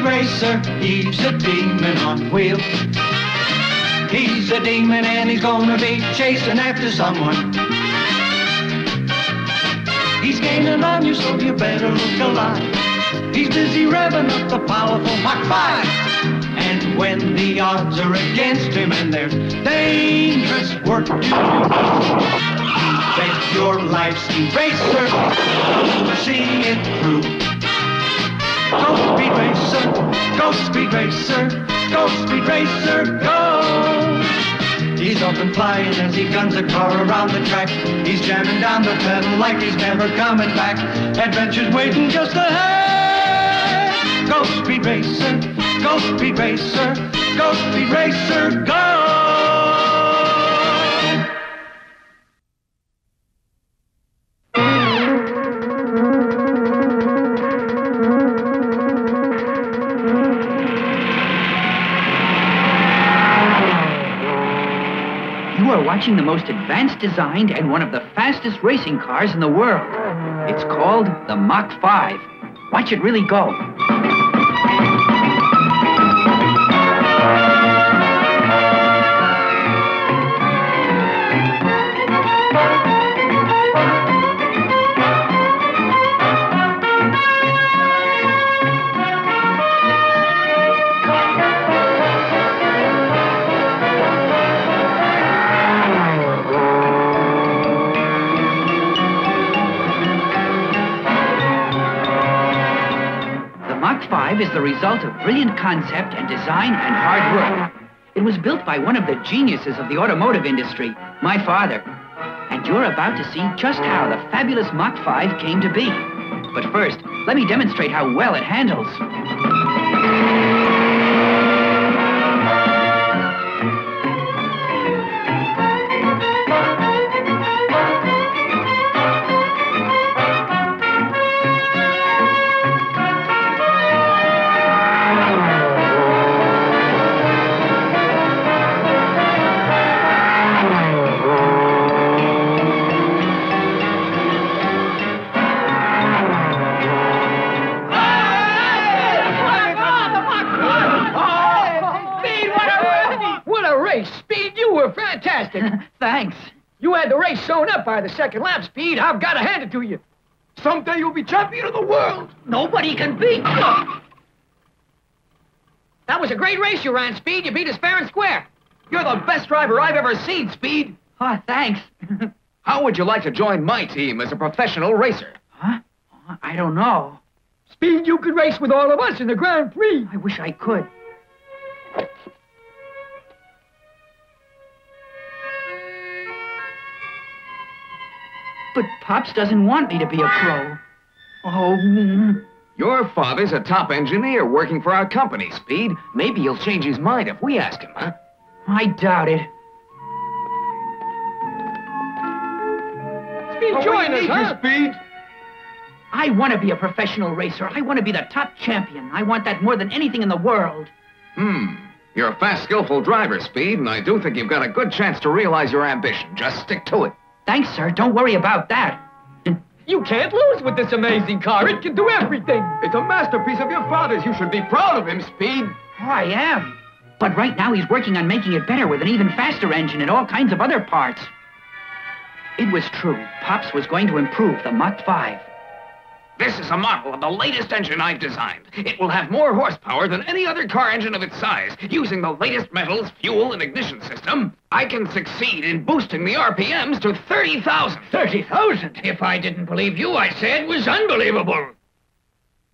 racer, he's a demon on wheels. He's a demon and he's gonna be chasing after someone. He's gaining on you, so you better look alive. He's busy revving up the powerful Mach 5. And when the odds are against him and there's dangerous work to do, bet your life's eraser to see it through. Go speed racer, go speed racer, go speed racer, go! He's up and flying as he guns a car around the track. He's jamming down the pedal like he's never coming back. Adventure's waiting just ahead. Go speed racer, go speed racer, go speed racer, go! You are watching the most advanced designed and one of the fastest racing cars in the world. It's called the Mach 5. Watch it really go. Mach 5 is the result of brilliant concept and design and hard work. It was built by one of the geniuses of the automotive industry, my father. And you're about to see just how the fabulous Mach 5 came to be. But first, let me demonstrate how well it handles. Speed, you were fantastic. Thanks. You had the race sewn up by the second lap, Speed. I've got to hand it to you. Someday you'll be champion of the world. Nobody can beat you. That was a great race you ran, Speed. You beat us fair and square. You're the best driver I've ever seen, Speed. Oh, thanks. How would you like to join my team as a professional racer? Huh? I don't know. Speed, you could race with all of us in the Grand Prix. I wish I could. But Pops doesn't want me to be a pro. Oh. Your father's a top engineer working for our company, Speed. Maybe he'll change his mind if we ask him, huh? I doubt it. Speed, join us, huh? Speed. I want to be a professional racer. I want to be the top champion. I want that more than anything in the world. You're a fast, skillful driver, Speed, and I do think you've got a good chance to realize your ambition. Just stick to it. Thanks, sir. Don't worry about that. You can't lose with this amazing car. It can do everything. It's a masterpiece of your father's. You should be proud of him, Speed. Oh, I am. But right now he's working on making it better with an even faster engine and all kinds of other parts. It was true. Pops was going to improve the Mach 5. This is a model of the latest engine I've designed. It will have more horsepower than any other car engine of its size. Using the latest metals, fuel, and ignition system, I can succeed in boosting the RPMs to 30,000. 30,000? If I didn't believe you, I'd say it was unbelievable.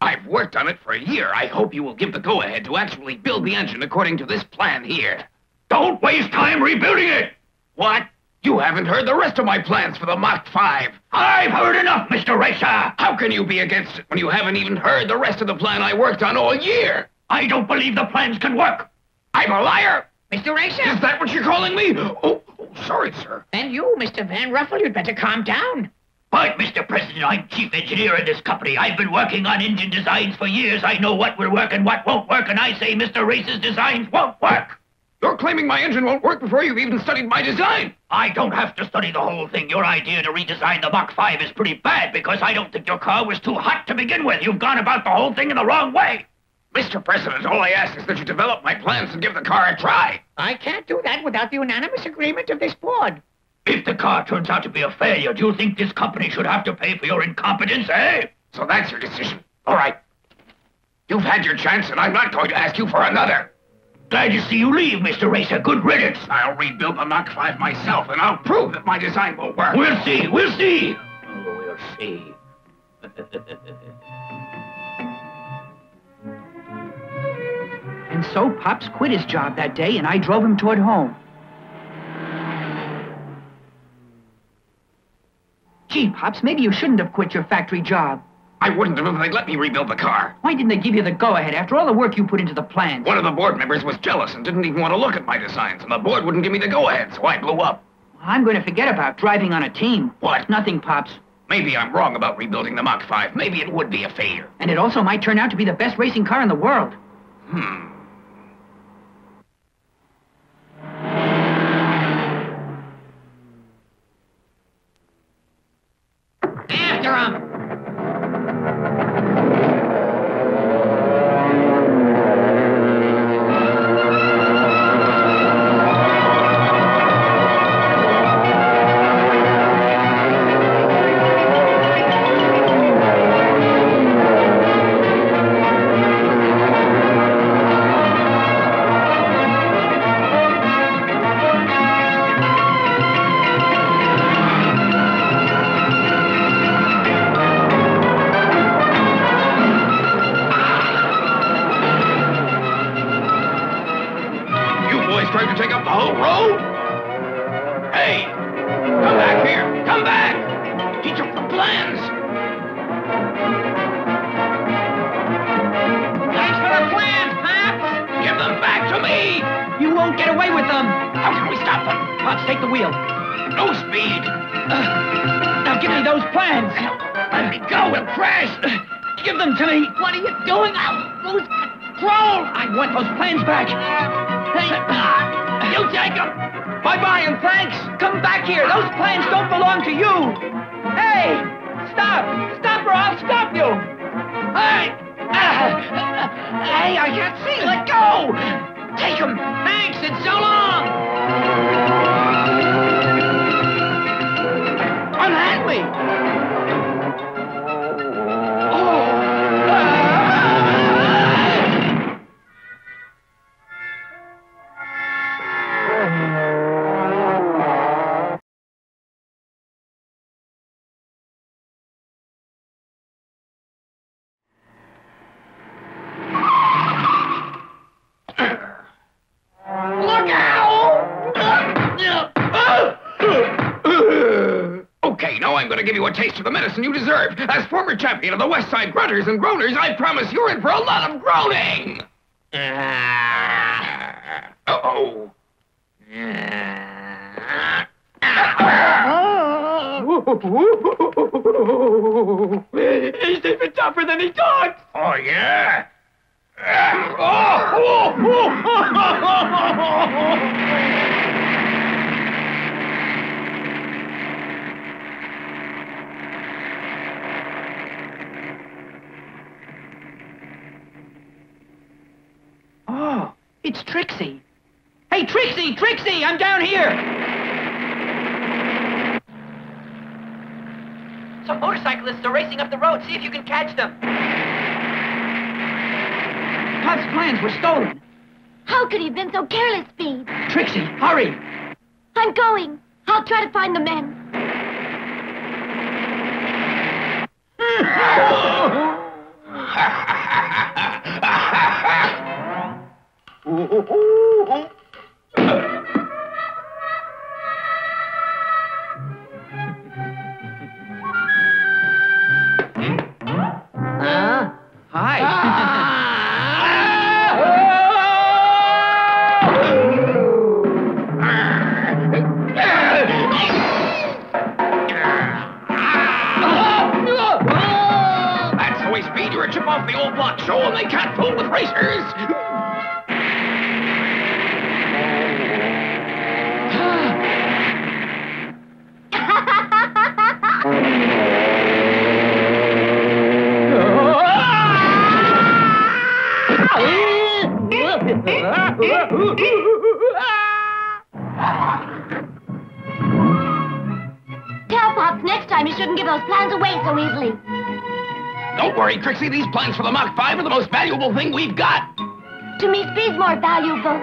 I've worked on it for a year. I hope you will give the go-ahead to actually build the engine according to this plan here. Don't waste time rebuilding it! What? You haven't heard the rest of my plans for the Mach 5. I've heard enough, Mr. Racer. How can you be against it when you haven't even heard the rest of the plan I worked on all year? I don't believe the plans can work. I'm a liar. Mr. Racer? Is that what you're calling me? Oh, sorry, sir. And you, Mr. Van Ruffle, you'd better calm down. But, Mr. President, I'm chief engineer in this company. I've been working on engine designs for years. I know what will work and what won't work, and I say Mr. Racer's designs won't work. You're claiming my engine won't work before you've even studied my design. I don't have to study the whole thing. Your idea to redesign the Mach 5 is pretty bad because I don't think your car was too hot to begin with. You've gone about the whole thing in the wrong way. Mr. President, all I ask is that you develop my plans and give the car a try. I can't do that without the unanimous agreement of this board. If the car turns out to be a failure, do you think this company should have to pay for your incompetence, eh? So that's your decision. All right. You've had your chance, and I'm not going to ask you for another. Glad to see you leave, Mr. Racer. Good riddance. I'll rebuild the Mach 5 myself, and I'll prove that my design will work. We'll see. We'll see. Oh, we'll see. And so Pops quit his job that day, and I drove him toward home. Gee, Pops, maybe you shouldn't have quit your factory job. I wouldn't have if they'd let me rebuild the car. Why didn't they give you the go-ahead after all the work you put into the plans? One of the board members was jealous and didn't even want to look at my designs, and the board wouldn't give me the go-ahead, so I blew up. I'm going to forget about driving on a team. What? Nothing, Pops. Maybe I'm wrong about rebuilding the Mach 5. Maybe it would be a failure. And it also might turn out to be the best racing car in the world. After him! Trying to take up the whole road? Hey! Come back here! Come back! He took the plans! Thanks for the plans, Pops! Give them back to me! You won't get away with them! How can we stop them? Pops, take the wheel. No speed! Now give me those plans! Let me go, we'll crash! Give them to me! What are you doing? I'll lose control! I want those plans back! Hey, you take them! Bye-bye and thanks! Come back here! Those plans don't belong to you! Hey! Stop! Stop or I'll stop you! Hey! Hey, I can't see! Let go! Take them! Thanks, and so long! Unhand me! Look out! Okay, now I'm going to give you a taste of the medicine you deserve. As former champion of the West Side Grunters and Groaners, I promise you're in for a lot of groaning! Uh-oh. He's even tougher than he talks. Oh, yeah? Oh, it's Trixie. Hey, Trixie! Trixie! I'm down here! Some motorcyclists are racing up the road. See if you can catch them. Pop's plans were stolen. How could he have been so careless, Speed? Trixie, hurry! I'm going. I'll try to find the men. Hi. That's the way, Speed. You're a chip off the old block show, and they can't fool with racers. Next time, you shouldn't give those plans away so easily. Don't worry, Trixie. These plans for the Mach 5 are the most valuable thing we've got. To me, speed's more valuable.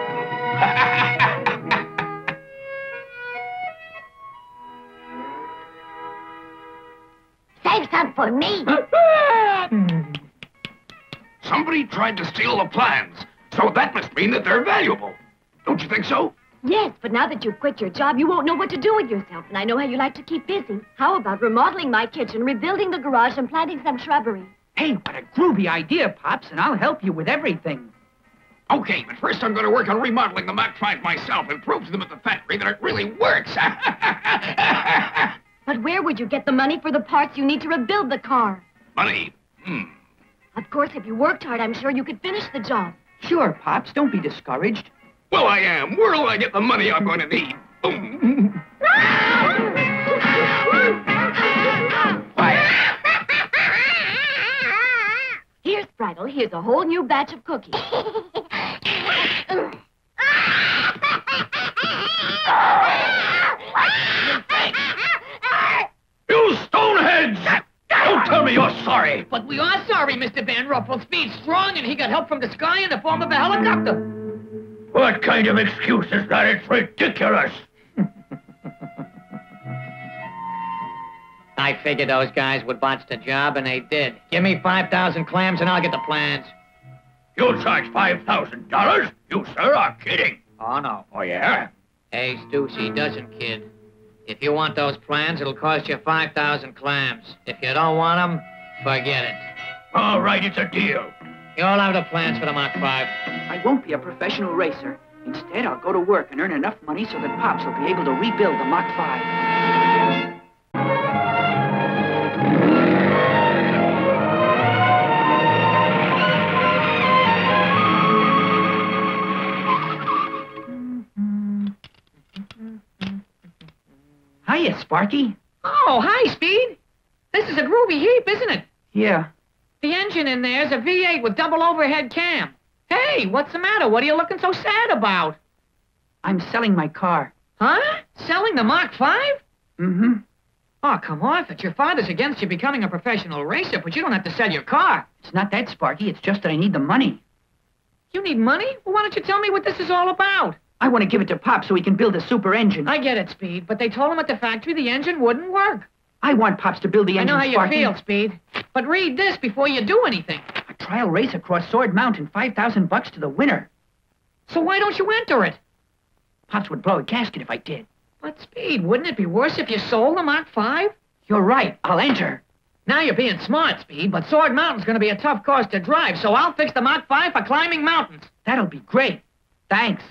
Save some for me. Somebody tried to steal the plans, so that must mean that they're valuable. Don't you think so? Yes, but now that you've quit your job, you won't know what to do with yourself, and I know how you like to keep busy. How about remodeling my kitchen, rebuilding the garage, and planting some shrubbery? Hey, what a groovy idea, Pops, and I'll help you with everything. Okay, but first I'm going to work on remodeling the Mach 5 myself and prove to them at the factory that it really works. But where would you get the money for the parts you need to rebuild the car? Money? Of course, if you worked hard, I'm sure you could finish the job. Sure, Pops, don't be discouraged. Well, I am. Where'll I get the money I'm going to need? Boom. Here, Spritle, here's a whole new batch of cookies. You stoneheads! Don't tell me you're sorry. But we are sorry, Mr. Van Ruffle. Speed's strong, and he got help from the sky in the form of a helicopter. What kind of excuse is that? It's ridiculous. I figured those guys would botch the job, and they did. Give me 5,000 clams, and I'll get the plans. You'll charge $5,000? You, sir, are kidding. Oh, no. Oh, yeah? Hey, Stussy, doesn't kid. If you want those plans, it'll cost you 5,000 clams. If you don't want them, forget it. All right, it's a deal. You'll have the plans for the Mach 5. I won't be a professional racer. Instead, I'll go to work and earn enough money so that Pops will be able to rebuild the Mach 5. Hiya, Sparky. Oh, hi, Speed. This is a groovy heap, isn't it? Yeah. The engine in there's a V8 with double overhead cam. Hey, what's the matter? What are you looking so sad about? I'm selling my car. Huh? Selling the Mach 5? Mm-hmm. Oh, come off it. Your father's against you becoming a professional racer, but you don't have to sell your car. It's not that, Sparky. It's just that I need the money. You need money? Well, why don't you tell me what this is all about? I want to give it to Pop so he can build a super engine. I get it, Speed, but they told him at the factory the engine wouldn't work. I want Pops to build the I engine, know how Sparky. you feel, Speed. But read this before you do anything. A trial race across Sword Mountain, $5,000 to the winner. So why don't you enter it? Pops would blow a gasket if I did. But, Speed, wouldn't it be worse if you sold the Mach 5? You're right. I'll enter. Now you're being smart, Speed, but Sword Mountain's going to be a tough course to drive, so I'll fix the Mach 5 for climbing mountains. That'll be great. Thanks.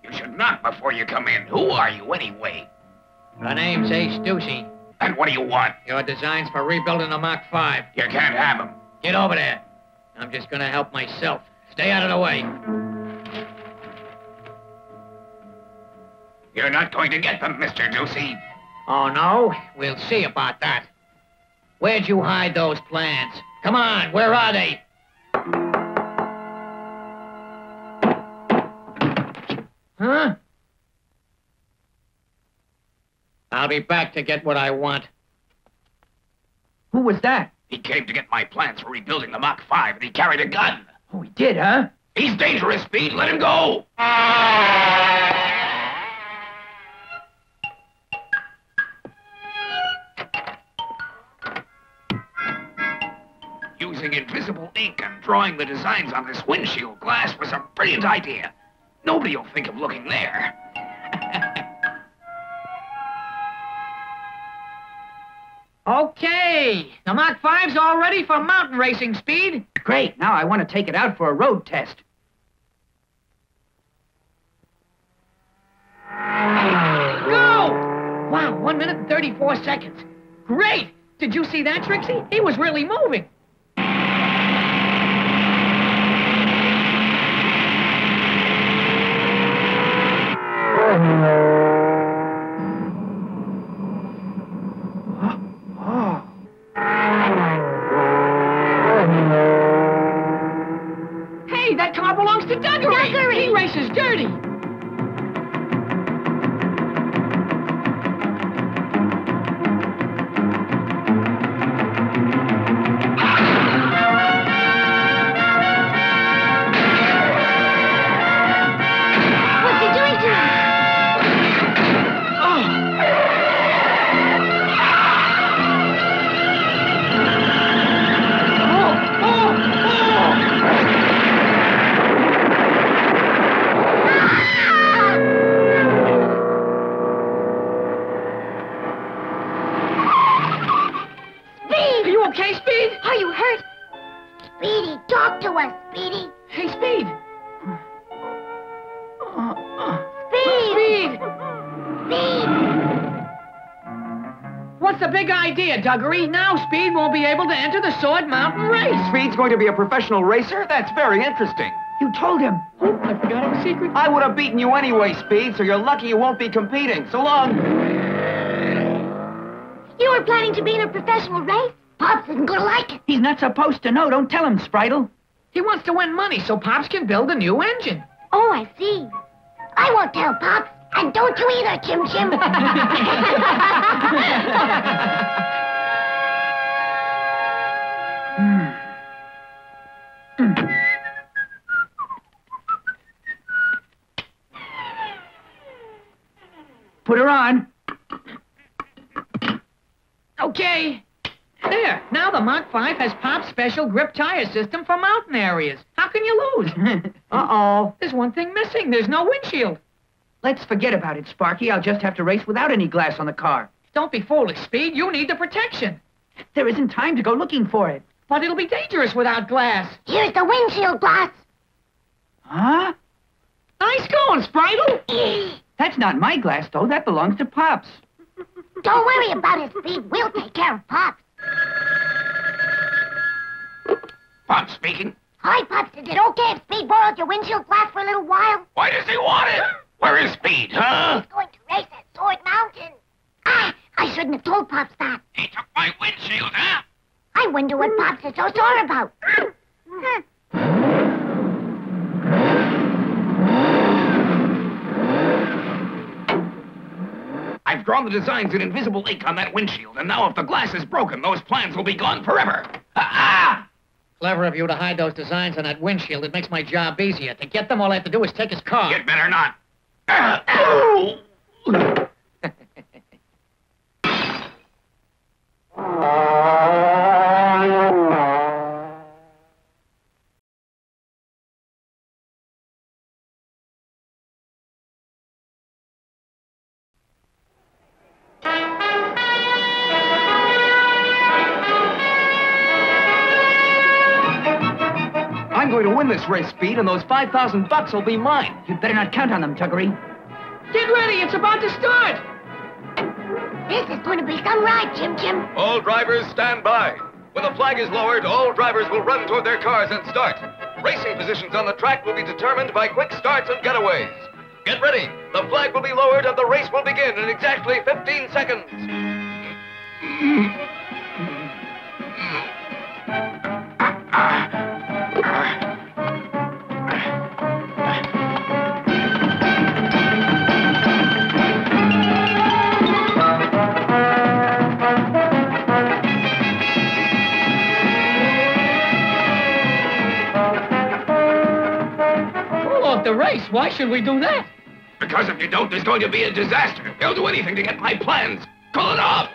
You should knock before you come in. Who are you, anyway? My name's Ace Stussy. And what do you want? Your designs for rebuilding the Mach 5. You can't have them. Get over there. I'm just going to help myself. Stay out of the way. You're not going to get them, Mr. Ducey. Oh, no? We'll see about that. Where'd you hide those plans? Come on, where are they? Huh? I'll be back to get what I want. Who was that? He came to get my plans for rebuilding the Mach 5, and he carried a gun. Oh, he did, huh? He's dangerous, Speed. Let him go. Using invisible ink and drawing the designs on this windshield glass was a brilliant idea. Nobody will think of looking there. Okay, the Mach 5's all ready for mountain racing, Speed. Great. Now I want to take it out for a road test. Go! Wow, 1 minute and 34 seconds. Great! Did you see that, Trixie? He was really moving. Hey, that car belongs to Duggery! Duggery! He races dirty! Speed! What's the big idea, Duggery? Now Speed won't be able to enter the Sword Mountain race. Speed's going to be a professional racer? That's very interesting. You told him. Oh, I forgot it was secret. I would have beaten you anyway, Speed, so you're lucky you won't be competing. So long. You were planning to be in a professional race? Pops isn't gonna like it. He's not supposed to know. Don't tell him, Spritel. He wants to win money so Pops can build a new engine. Oh, I see. I won't tell Pops. And don't you either, Chim Chim. Put her on. Okay. There. Now the Mach 5 has Pop's special grip tire system for mountain areas. How can you lose? Uh-oh. There's one thing missing. There's no windshield. Let's forget about it, Sparky. I'll just have to race without any glass on the car. Don't be foolish, Speed. You need the protection. There isn't time to go looking for it. But it'll be dangerous without glass. Here's the windshield glass. Huh? Nice going, Spritel. That's not my glass, though. That belongs to Pops. Don't worry about it, Speed. We'll take care of Pops. Pop speaking. Hi, Pops. Is it okay if Speed borrowed your windshield glass for a little while? Why does he want it? Where is Speed, huh? He's going to race at Sword Mountain. Ah, I shouldn't have told Pops that. He took my windshield, huh? I wonder what Pops is so sore about. I've drawn the designs in invisible ink on that windshield, and now if the glass is broken, those plans will be gone forever. Ah! Clever of you to hide those designs on that windshield. It makes my job easier. To get them, all I have to do is take his car. You'd better not. I'm going to win this race, Speed, and those $5,000 will be mine. You'd better not count on them, Tuggery. Get ready. It's about to start. This is going to be some ride, Chim Chim. All drivers stand by. When the flag is lowered, all drivers will run toward their cars and start. Racing positions on the track will be determined by quick starts and getaways. Get ready. The flag will be lowered and the race will begin in exactly 15 seconds. The race. Why should we do that? Because if you don't, there's going to be a disaster. They'll do anything to get my plans. Call it off.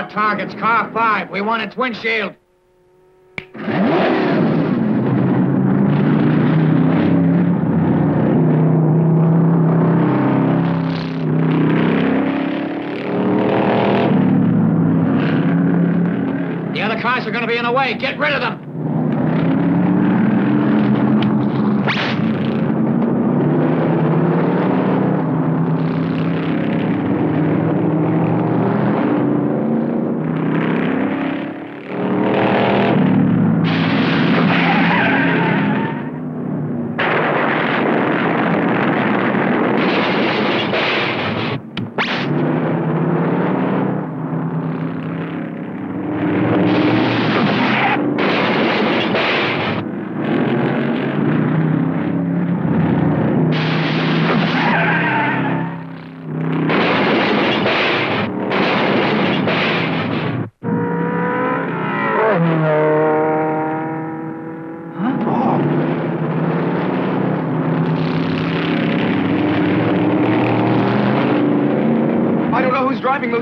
Target's car 5. We want its windshield. The other cars are going to be in the way. Get rid of them.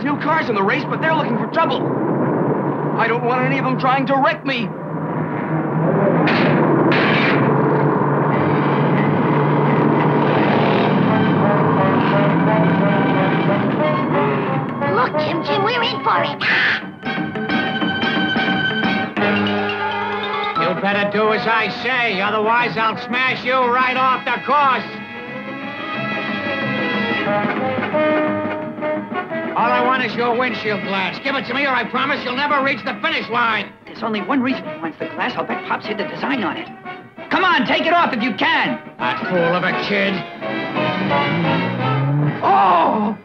There's new cars in the race, but they're looking for trouble. I don't want any of them trying to wreck me. Look, Jim, we're in for it. You better do as I say, otherwise I'll smash you right off the course. All I want is your windshield glass. Give it to me or I promise you'll never reach the finish line. There's only one reason he wants the glass. I'll bet Pop's hid the design on it. Come on, take it off if you can. That fool of a kid. Oh!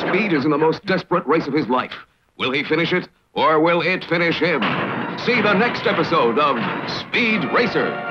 Speed is in the most desperate race of his life. Will he finish it, or will it finish him? See the next episode of Speed Racer.